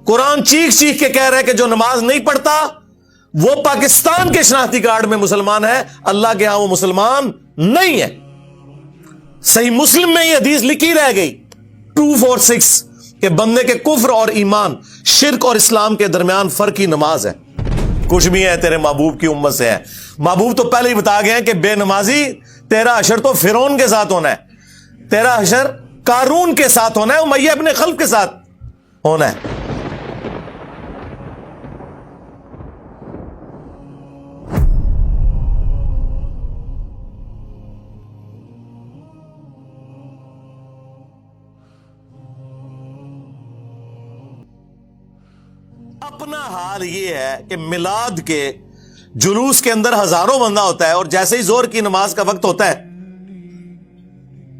قرآن چیخ چیخ کے کہہ رہا ہے کہ جو نماز نہیں پڑھتا وہ پاکستان کے شناختی کارڈ میں مسلمان ہے، اللہ کے ہاں وہ مسلمان نہیں ہے۔ صحیح مسلم میں یہ حدیث لکھی رہ گئی 246 کہ بندے کے کفر اور ایمان، شرک اور اسلام کے درمیان فرق ہی نماز ہے۔ کچھ بھی ہے تیرے محبوب کی امت سے ہے، محبوب تو پہلے ہی بتا گئے ہیں کہ بے نمازی تیرا حشر تو فرعون کے ساتھ ہونا ہے، تیرا حشر قارون کے ساتھ ہونا ہے، امیہ ابن خلف کے ساتھ ہونا ہے۔ اپنا حال یہ ہے کہ میلاد کے جلوس کے اندر ہزاروں بندہ ہوتا ہے، اور جیسے ہی زہر کی نماز کا وقت ہوتا ہے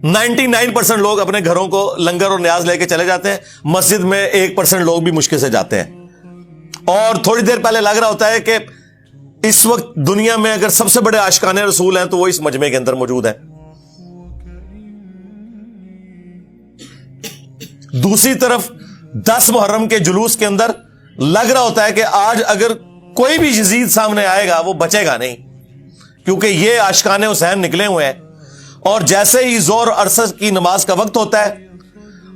99% لوگ اپنے گھروں کو لنگر اور نیاز لے کے چلے جاتے ہیں، مسجد میں 1% لوگ بھی مشکل سے جاتے ہیں۔ اور تھوڑی دیر پہلے لگ رہا ہوتا ہے کہ اس وقت دنیا میں اگر سب سے بڑے عاشقان رسول ہیں تو وہ اس مجمع کے اندر موجود ہیں۔ دوسری طرف 10 محرم کے جلوس کے اندر لگ رہا ہوتا ہے کہ آج اگر کوئی بھی یزید سامنے آئے گا وہ بچے گا نہیں، کیونکہ یہ عاشقان حسین نکلے ہوئے ہیں۔ اور جیسے ہی زور اور عصر کی نماز کا وقت ہوتا ہے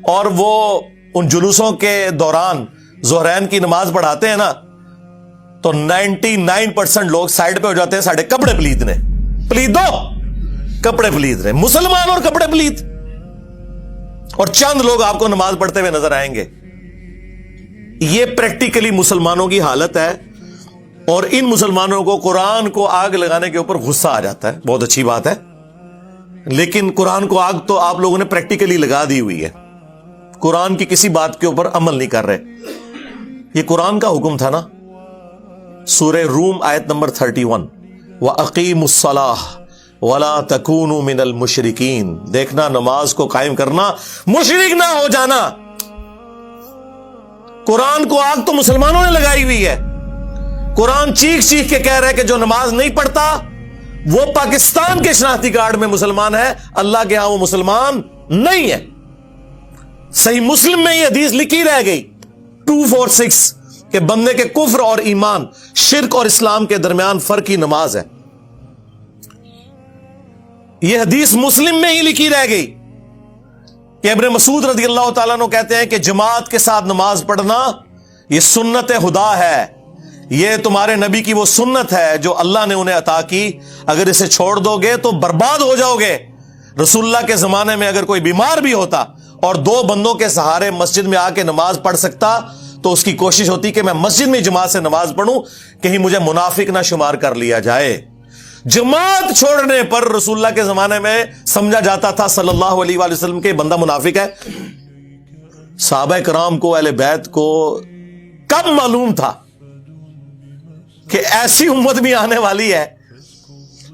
اور وہ ان جلوسوں کے دوران ظہرین کی نماز پڑھاتے ہیں نا، تو 99% لوگ سائڈ پہ ہو جاتے ہیں، ساڑھے کپڑے پلید نے، پلید دو کپڑے پلید نے، مسلمان اور کپڑے پلید، اور چند لوگ آپ کو نماز پڑھتے ہوئے نظر آئیں گے۔ یہ پریکٹیکلی مسلمانوں کی حالت ہے، اور ان مسلمانوں کو قرآن کو آگ لگانے کے اوپر غصہ آ جاتا ہے۔ بہت اچھی بات ہے، لیکن قرآن کو آگ تو آپ لوگوں نے پریکٹیکلی لگا دی ہوئی ہے، قرآن کی کسی بات کے اوپر عمل نہیں کر رہے۔ یہ قرآن کا حکم تھا نا، سورہ روم آیت نمبر 31، وَأَقِيمُوا الصَّلَاةَ وَلَا تَكُونُوا مِنَ الْمُشْرِكِينَ، دیکھنا نماز کو قائم کرنا، مشرک نہ ہو جانا۔ قرآن کو آگ تو مسلمانوں نے لگائی ہوئی ہے، قرآن چیخ چیخ کے کہہ رہا ہے کہ جو نماز نہیں پڑھتا وہ پاکستان کے شناختی کارڈ میں مسلمان ہے، اللہ کے ہاں وہ مسلمان نہیں ہے۔ صحیح مسلم میں یہ حدیث لکھی رہ گئی 246 کہ بندے کے کفر اور ایمان، شرک اور اسلام کے درمیان فرق ہی نماز ہے۔ یہ حدیث مسلم میں ہی لکھی رہ گئی کہ ابن مسعود رضی اللہ تعالیٰ عنہ کہتے ہیں کہ جماعت کے ساتھ نماز پڑھنا یہ سنت خدا ہے، یہ تمہارے نبی کی وہ سنت ہے جو اللہ نے انہیں عطا کی، اگر اسے چھوڑ دو گے تو برباد ہو جاؤ گے۔ رسول اللہ کے زمانے میں اگر کوئی بیمار بھی ہوتا اور 2 بندوں کے سہارے مسجد میں آ کے نماز پڑھ سکتا تو اس کی کوشش ہوتی کہ میں مسجد میں جماعت سے نماز پڑھوں، کہیں مجھے منافق نہ شمار کر لیا جائے۔ جماعت چھوڑنے پر رسول اللہ کے زمانے میں سمجھا جاتا تھا صلی اللہ علیہ وآلہ وسلم کے بندہ منافق ہے۔ صحابہ کرام کو، اہل بیت کو کب معلوم تھا کہ ایسی امت بھی آنے والی ہے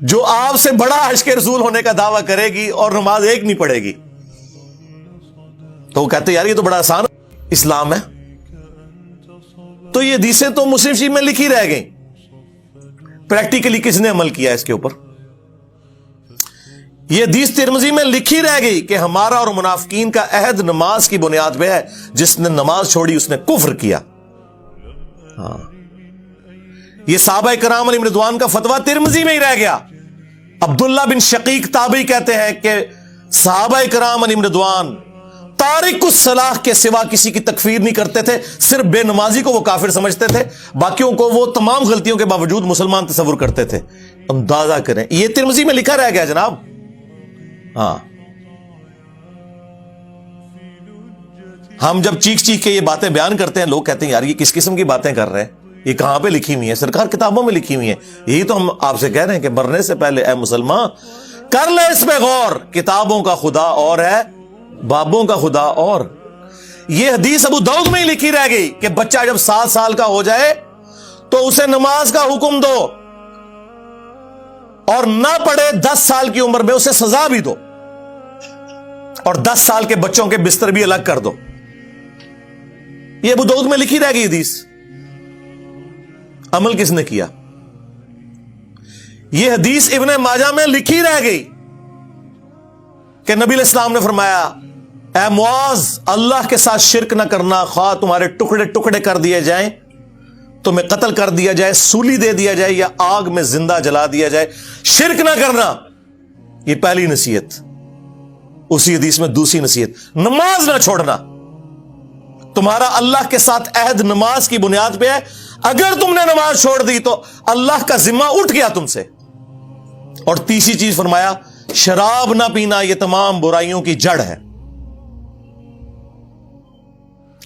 جو آپ سے بڑا عشق رسول ہونے کا دعویٰ کرے گی اور نماز ایک نہیں پڑھے گی؟ تو وہ کہتے یار یہ تو بڑا آسان اسلام ہے۔ تو یہ حدیثیں تو مسلم شریف میں لکھی رہ گئیں، پریکٹیکلی کس نے عمل کیا اس کے اوپر؟ یہ حدیث ترمذی میں لکھی رہ گئی کہ ہمارا اور منافقین کا عہد نماز کی بنیاد پہ ہے، جس نے نماز چھوڑی اس نے کفر کیا۔ ہاں، یہ صحابہ کرام علیہم رضوان کا فتویٰ ترمذی میں ہی رہ گیا۔ عبداللہ بن شقیق تابعی کہتے ہیں کہ صحابہ کرام علیہم رضوان تارک الصلاح کے سوا کسی کی تکفیر نہیں کرتے تھے، صرف بے نمازی کو وہ کافر سمجھتے تھے، باقیوں کو وہ تمام غلطیوں کے باوجود مسلمان تصور کرتے تھے۔ اندازہ کریں، یہ ترمذی میں لکھا رہ گیا جناب۔ ہاں، ہم جب چیخ چیخ کے یہ باتیں بیان کرتے ہیں لوگ کہتے ہیں یار یہ کس قسم کی باتیں کر رہے ہیں، یہ کہاں پہ لکھی ہوئی ہیں؟ سرکار کتابوں میں لکھی ہوئی ہیں۔ یہی تو ہم آپ سے کہہ رہے ہیں کہ مرنے سے پہلے اے مسلمان کر لے اس پہ غور، کتابوں کا خدا اور ہے، بابوں کا خدا اور۔ یہ حدیث ابو داؤد میں ہی لکھی رہ گئی کہ بچہ جب 7 سال کا ہو جائے تو اسے نماز کا حکم دو، اور نہ پڑھے 10 سال کی عمر میں اسے سزا بھی دو، اور 10 سال کے بچوں کے بستر بھی الگ کر دو۔ یہ ابو داؤد میں لکھی رہ گئی حدیث، عمل کس نے کیا؟ یہ حدیث ابن ماجہ میں لکھی رہ گئی کہ نبی علیہ السلام نے فرمایا اے معاذ اللہ کے ساتھ شرک نہ کرنا، خواہ تمہارے ٹکڑے ٹکڑے کر دیے جائیں، تمہیں قتل کر دیا جائے، سولی دے دیا جائے یا آگ میں زندہ جلا دیا جائے، شرک نہ کرنا۔ یہ پہلی نصیحت۔ اسی حدیث میں دوسری نصیحت، نماز نہ چھوڑنا۔ تمہارا اللہ کے ساتھ عہد نماز کی بنیاد پہ ہے، اگر تم نے نماز چھوڑ دی تو اللہ کا ذمہ اٹھ گیا تم سے۔ اور تیسری چیز فرمایا، شراب نہ پینا، یہ تمام برائیوں کی جڑ ہے۔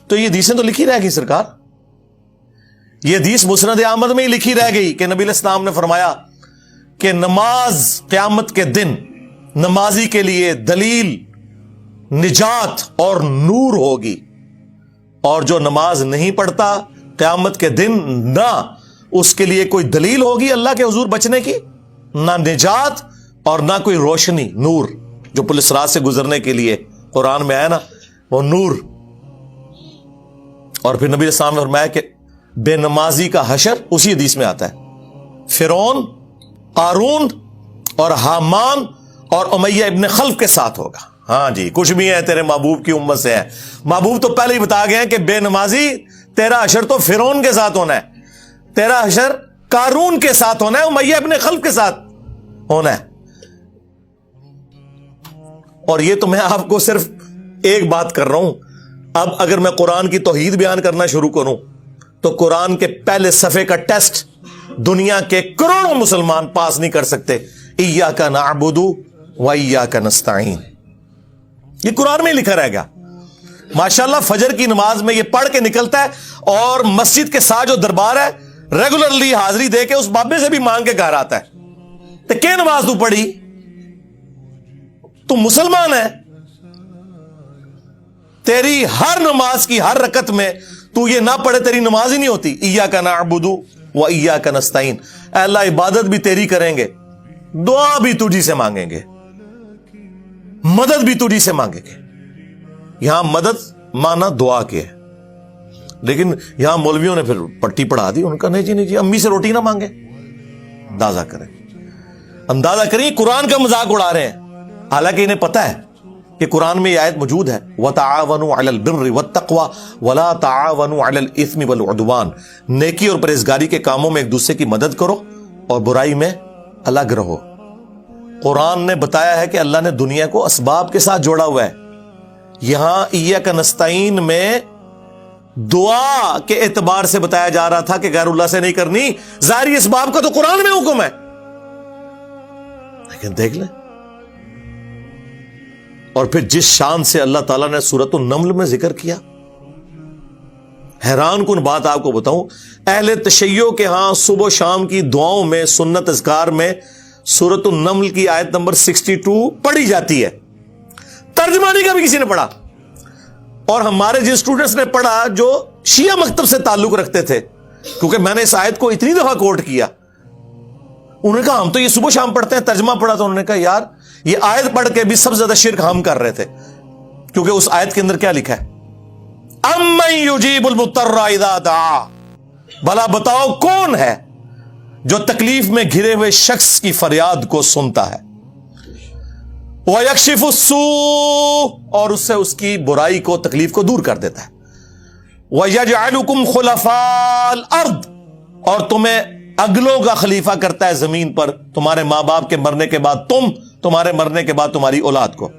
تو یہ حدیثیں تو لکھی رہ گئی سرکار، یہ حدیث مسند احمد میں ہی لکھی رہ گئی کہ نبی علیہ السلام نے فرمایا کہ نماز قیامت کے دن نمازی کے لیے دلیل، نجات اور نور ہوگی، اور جو نماز نہیں پڑھتا قیامت کے دن نہ اس کے لیے کوئی دلیل ہوگی اللہ کے حضور بچنے کی، نہ نجات اور نہ کوئی روشنی، نور جو پولیس رات سے گزرنے کے لیے قرآن میں آیا نا، وہ نور۔ اور پھر نبی علیہ السلام نے فرمایا کہ بے نمازی کا حشر اسی حدیث میں آتا ہے، فرعون، قارون اور حامان اور امیہ ابن خلف کے ساتھ ہوگا۔ ہاں جی، کچھ بھی ہے تیرے محبوب کی امت سے ہے، محبوب تو پہلے ہی بتا گئے ہیں کہ بے نمازی تیرا حشر تو فرعون کے ساتھ ہونا ہے، تیرا حشر قارون کے ساتھ ہونا ہے، امیہ ابن خلف کے ساتھ ہونا ہے۔ اور یہ تو میں آپ کو صرف ایک بات کر رہا ہوں، اب اگر میں قرآن کی توحید بیان کرنا شروع کروں تو قرآن کے پہلے صفحے کا ٹیسٹ دنیا کے کروڑوں مسلمان پاس نہیں کر سکتے۔ ایاک نعبد و ایاک نستعین، یہ قرآن میں لکھا رہے گا۔ ماشاءاللہ فجر کی نماز میں یہ پڑھ کے نکلتا ہے، اور مسجد کے ساتھ جو دربار ہے ریگولرلی حاضری دے کے اس بابے سے بھی مانگ کے گھر آتا ہے۔ تو کیا نماز تو پڑھی؟ تو مسلمان ہے، تیری ہر نماز کی ہر رکعت میں تو یہ نہ پڑھے تیری نماز ہی نہیں ہوتی۔ ایاک نعبد و ایاک نستعین، اے اللہ عبادت بھی تیری کریں گے، دعا بھی تجھی سے مانگیں گے، مدد بھی تجھی سے مانگیں گے۔ یہاں مدد مانا دعا کے ہے، لیکن یہاں مولویوں نے پھر پٹی پڑھا دی، ان کا نہیں جی نہیں جی امی سے روٹی نہ مانگے۔ اندازہ کریں قرآن کا مذاق اڑا رہے ہیں، حالانکہ انہیں پتا ہے کہ قرآن میں یہ آیت موجود ہے، وَتَعَاوَنُوا عَلَى الْبِرِّ وَالتَّقْوَى وَلَا تَعَاوَنُوا عَلَى الْإِثْمِ وَالْعُدْوَانِ، نیکی اور پرہیزگاری کے کاموں میں ایک دوسرے کی مدد کرو اور برائی میں الگ رہو۔ قرآن نے بتایا ہے کہ اللہ نے دنیا کو اسباب کے ساتھ جوڑا ہوا ہے۔ یہاں ایاک نستعین میں دعا کے اعتبار سے بتایا جا رہا تھا کہ غیر اللہ سے نہیں کرنی، ظاہری اسباب کا تو قرآن میں حکم ہے، لیکن دیکھ لیں۔ اور پھر جس شان سے اللہ تعالیٰ نے سورۃ النمل میں ذکر کیا، حیران کن بات آپ کو بتاؤں، اہل تشیع کے ہاں صبح و شام کی دعاؤں میں، سنت اذکار میں سورۃ النمل کی آیت نمبر 62 پڑھی جاتی ہے، ترجمہ نہیں کبھی کسی نے پڑھا۔ اور ہمارے جن اسٹوڈنٹس نے پڑھا جو شیعہ مکتب سے تعلق رکھتے تھے، کیونکہ میں نے اس آیت کو اتنی دفعہ کوٹ کیا، انہوں نے کہا ہم تو یہ صبح شام پڑھتے ہیں، ترجمہ پڑھا تو انہوں نے کہا یار یہ آیت پڑھ کے بھی سب سے زیادہ شرک ہم کر رہے تھے، کیونکہ اس آیت کے اندر کیا لکھا ہے، اَمَّن يُجِيبُ الْمُضْطَرَّ إِذَا دَعَا، بھلا بتاؤ کون ہے جو تکلیف میں گھرے ہوئے شخص کی فریاد کو سنتا ہے، وَيَكْشِفُ السُّوءَ، اور اس سے اس کی برائی کو، تکلیف کو دور کر دیتا ہے، وَيَجْعَلُكُمْ خُلَفَاءَ الْأَرْضِ، اور تمہیں اگلوں کا خلیفہ کرتا ہے زمین پر، تمہارے ماں باپ کے مرنے کے بعد تم، تمہارے مرنے کے بعد تمہاری اولاد کو۔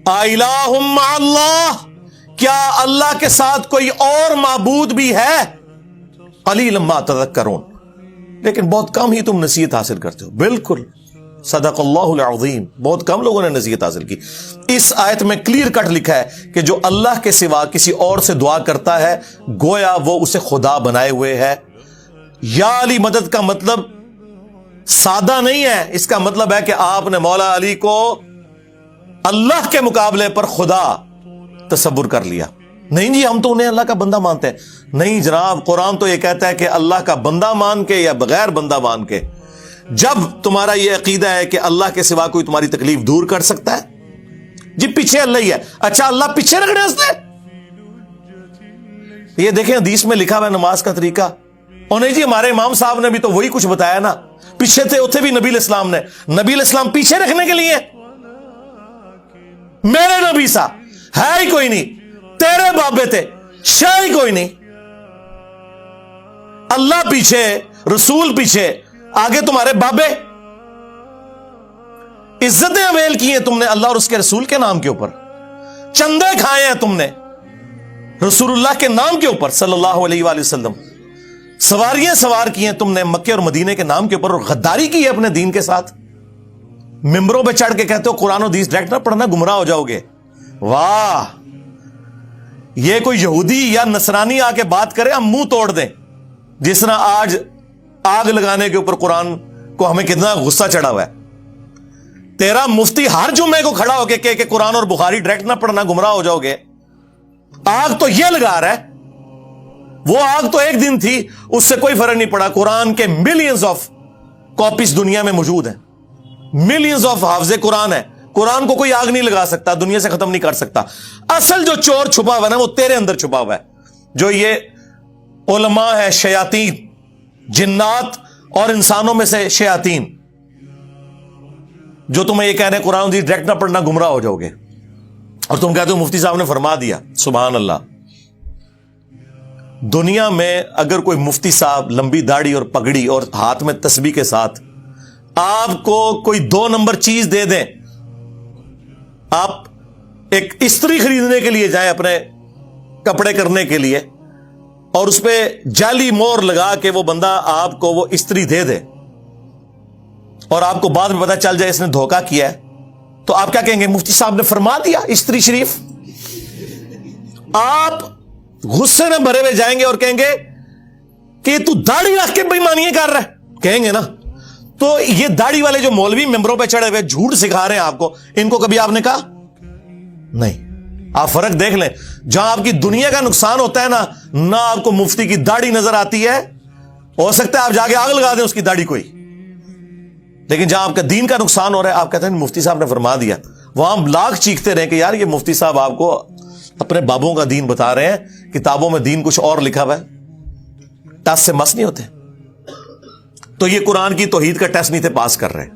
اَإِلَٰهٌ مَّعَ اللَّهِ، کیا اللہ کے ساتھ کوئی اور معبود بھی ہے؟ قَلِيلًا مَّا تَذَكَّرُونَ، لیکن بہت کم ہی تم نصیحت حاصل کرتے ہو۔ بالکل، صدق اللہ العظیم، بہت کم لوگوں نے نصیحت حاصل کی۔ اس آیت میں کلیئر کٹ لکھا ہے کہ جو اللہ کے سوا کسی اور سے دعا کرتا ہے گویا وہ اسے خدا بنائے ہوئے ہے۔ یا علی مدد کا مطلب سادہ نہیں ہے، اس کا مطلب ہے کہ آپ نے مولا علی کو اللہ کے مقابلے پر خدا تصور کر لیا۔ نہیں جی ہم تو انہیں اللہ کا بندہ مانتے ہیں، نہیں جناب، قرآن تو یہ کہتا ہے کہ اللہ کا بندہ مان کے یا بغیر بندہ مان کے، جب تمہارا یہ عقیدہ ہے کہ اللہ کے سوا کوئی تمہاری تکلیف دور کر سکتا ہے، جی پیچھے اللہ ہی ہے، اچھا اللہ پیچھے رکھنے ہنستے، یہ دیکھیں حدیث میں لکھا ہوا ہے نماز کا طریقہ، اور نہیں جی ہمارے امام صاحب نے بھی تو وہی کچھ بتایا نا، پیچھے تھے اتنے بھی نبی علیہ السلام نے، نبی علیہ السلام پیچھے رکھنے کے لیے، میرے نبی سا ہے ہی کوئی نہیں, تیرے بابے تھے شاہ ہی کوئی نہیں, اللہ پیچھے رسول پیچھے آگے تمہارے بابے. عزتیں اویل کی ہیں تم نے اللہ اور اس کے رسول کے نام کے اوپر, چندے کھائے ہیں تم نے رسول اللہ کے نام کے اوپر صلی اللہ علیہ وآلہ وسلم, سواریاں سوار کی ہیں تم نے مکے اور مدینے کے نام کے اوپر, اور غداری کی ہے اپنے دین کے ساتھ. ممبروں پہ چڑھ کے کہتے ہو قرآن و حدیث ڈائریکٹ نہ پڑھنا گمراہ ہو جاؤ گے. واہ, یہ کوئی یہودی یا نصرانی آ کے بات کرے ہم منہ توڑ دیں, جس طرح آج آگ لگانے کے اوپر قرآن کو ہمیں کتنا غصہ چڑھا ہوا ہے. تیرا مفتی ہر جمعے کو کھڑا ہو کے کہ قرآن اور بخاری ڈائریکٹ نہ پڑھنا گمراہ ہو جاؤ گے. آگ تو یہ لگا رہا ہے, وہ آگ تو ایک دن تھی, اس سے کوئی فرق نہیں پڑا. قرآن کے ملینز آف کاپیز دنیا میں موجود ہیں, ملینز آف حافظ قرآن ہے. قرآن کو کوئی آگ نہیں لگا سکتا, دنیا سے ختم نہیں کر سکتا. اصل جو چور چھپا ہوا ہے نا وہ تیرے اندر چھپا ہوا ہے, جو یہ علماء ہے شیاطین, جنات اور انسانوں میں سے شیاطین, جو تمہیں یہ کہہ رہے ہیں قرآن حدیث ڈائریکٹ نہ پڑھنا گمراہ ہو جاؤ گے, اور تم کہتے ہو مفتی صاحب نے فرما دیا. سبحان اللہ. دنیا میں اگر کوئی مفتی صاحب لمبی داڑھی اور پگڑی اور ہاتھ میں تسبیح کے ساتھ آپ کو کوئی 2 نمبر چیز دے دیں, آپ ایک استری خریدنے کے لیے جائیں اپنے کپڑے کرنے کے لیے, اور اس پہ جعلی مور لگا کے وہ بندہ آپ کو وہ استری دے دے, اور آپ کو بعد میں پتہ چل جائے اس نے دھوکہ کیا ہے, تو آپ کیا کہیں گے؟ مفتی صاحب نے فرما دیا استری شریف. آپ غصے میں بھرے ہوئے جائیں گے اور کہیں گے کہ تو داڑھی رکھ کے بےایمانیاں کر رہا ہے, کہیں گے نا. تو یہ داڑھی والے جو مولوی ممبروں پہ چڑھے ہوئے جھوٹ سکھا رہے ہیں آپ کو, ان کو کبھی آپ نے کہا نہیں. آپ فرق دیکھ لیں, جہاں آپ کی دنیا کا نقصان ہوتا ہے نہ آپ کو مفتی کی داڑھی نظر آتی ہے, ہو سکتا ہے آپ جا کے آگ لگا دیں اس کی داڑھی کوئی, لیکن جہاں آپ کا دین کا نقصان ہو رہا ہے آپ کہتے ہیں مفتی صاحب نے فرما دیا, وہاں ہم لاکھ چیختے رہے کہ یار یہ مفتی صاحب آپ کو اپنے بابوں کا دین بتا رہے ہیں, کتابوں میں دین کچھ اور لکھا ہوا ہے, ٹس سے مس نہیں ہوتے. تو یہ قرآن کی توحید کا ٹیسٹ نہیں تھے پاس کر رہے.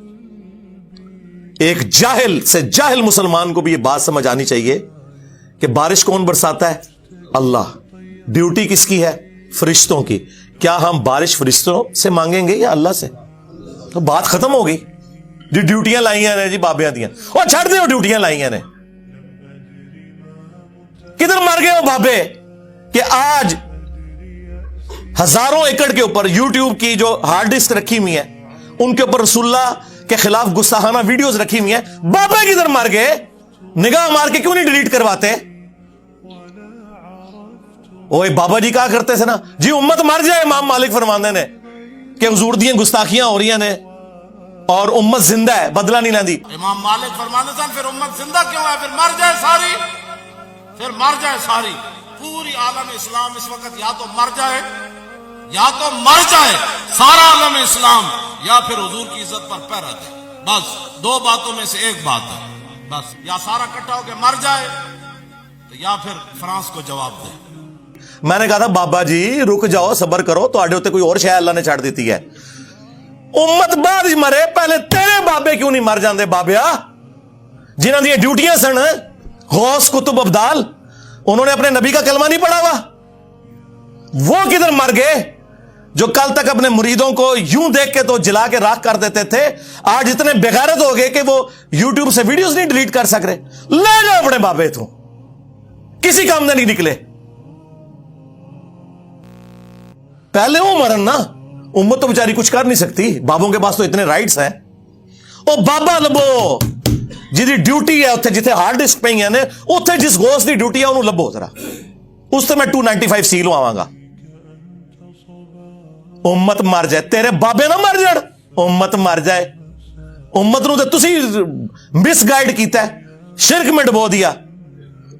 ایک جاہل سے جاہل مسلمان کو بھی یہ بات سمجھ آنی چاہیے کہ بارش کون برساتا ہے؟ اللہ. ڈیوٹی کس کی ہے؟ فرشتوں کی. کیا ہم بارش فرشتوں سے مانگیں گے یا اللہ سے؟ تو بات ختم ہو گئی. جو ڈیوٹیاں لائی ہیں جی بابیاں دیا, اور چھڑ دیں وہ ڈیوٹیاں لائی ہیں, کدھر مر گئے وہ بابے کہ آج ہزاروں ایکڑ کے اوپر یوٹیوب کی جو ہارڈ ڈسک رکھی ہوئی ہے ان کے اوپر رسول اللہ کے خلاف گستاخانہ ویڈیوز رکھی ہوئی ہیں. بابے کدھر مر گئے؟ نگاہ مار کے کیوں نہیں ڈیلیٹ کرواتے؟ اوے بابا جی کہا کرتے تھے نا جی امت مر جائے, امام مالک فرماندے نے کہ حضور دیاں گستاخیاں ہو رہی ہیں اور امت زندہ ہے, بدلہ نہیں لیندی. امام مالک فرماندے تھے پھر امت زندہ کیوں ہے؟ پھر مر جائے ساری, پھر مر جائے ساری. پوری عالم اسلام اس وقت یا تو مر جائے سارا عالم اسلام, یا پھر حضور کی عزت پر پیر رکھے. بس 2 باتوں میں سے ایک بات ہے, بس یا سارا اکٹھا ہو کے مر جائے تو یا پھر فرانس کو جواب دے. میں نے کہا تھا بابا جی رک جاؤ, صبر کرو, تو آڈے ہوتے کوئی اور شے اللہ نے چھاڑ دیتی ہے. امت بعد ہی مرے, پہلے تیرے بابے کیوں نہیں مر جاندے بابیا, جنہاں دی ڈیوٹیاں سن غوث کتب ابدال, انہوں نے اپنے نبی کا کلمہ نہیں پڑھا ہوا, وہ کدھر مر گئے جو کل تک اپنے مریدوں کو یوں دیکھ کے تو جلا کے راکھ کر دیتے تھے, آج اتنے بغیرت ہو گئے کہ وہ یوٹیوب سے ویڈیوز نہیں ڈیلیٹ کر سک رہے. لے جاؤ اپنے بابے, تو کسی کام میں نہیں نکلے. پہلے وہ مرن نا, امت تو بیچاری کچھ کر نہیں سکتی, بابوں کے پاس تو اتنے رائٹس ہیں. او بابا لبو جی ڈیوٹی ہے اتنے جتنے ہارڈ ڈسک پہ ہیں اتنے جس گوشت کی ڈیوٹی ہے انہوں لبو ذرا, اس سے میں 295 سی لو آواں گا. امت مر جائے, تیرے بابے نہ مر جڑ, امت مر جائے. امت نو تے تسی مس گائیڈ کیتا ہے, شرک میں ڈبو دیا.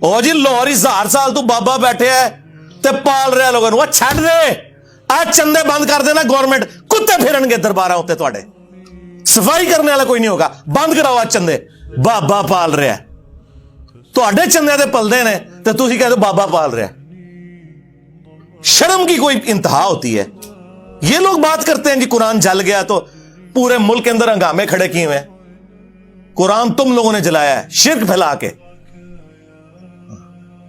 او جی لاہور 1000 سال تو بابا بیٹھے ہے تے پال رہے لوگوں نو, چھڈ دے. آج چندے بند کر دینا گورنمنٹ, کتے پھرن گے درباراں ہوتے تواڈے, صفائی کرنے والا کوئی نہیں ہوگا. بند کراؤ آج چندے, بابا پال رہا ہے. تواڈے چندے تے پلدے نے تے تسی کہتے بابا پال رہا ہے. شرم کی کوئی انتہا ہوتی ہے. یہ لوگ بات کرتے ہیں جی قرآن جل گیا تو پورے ملک کے اندر ہنگامے کھڑے کیے ہوئے ہیں. قرآن تم لوگوں نے جلایا ہے شرک پھیلا کے.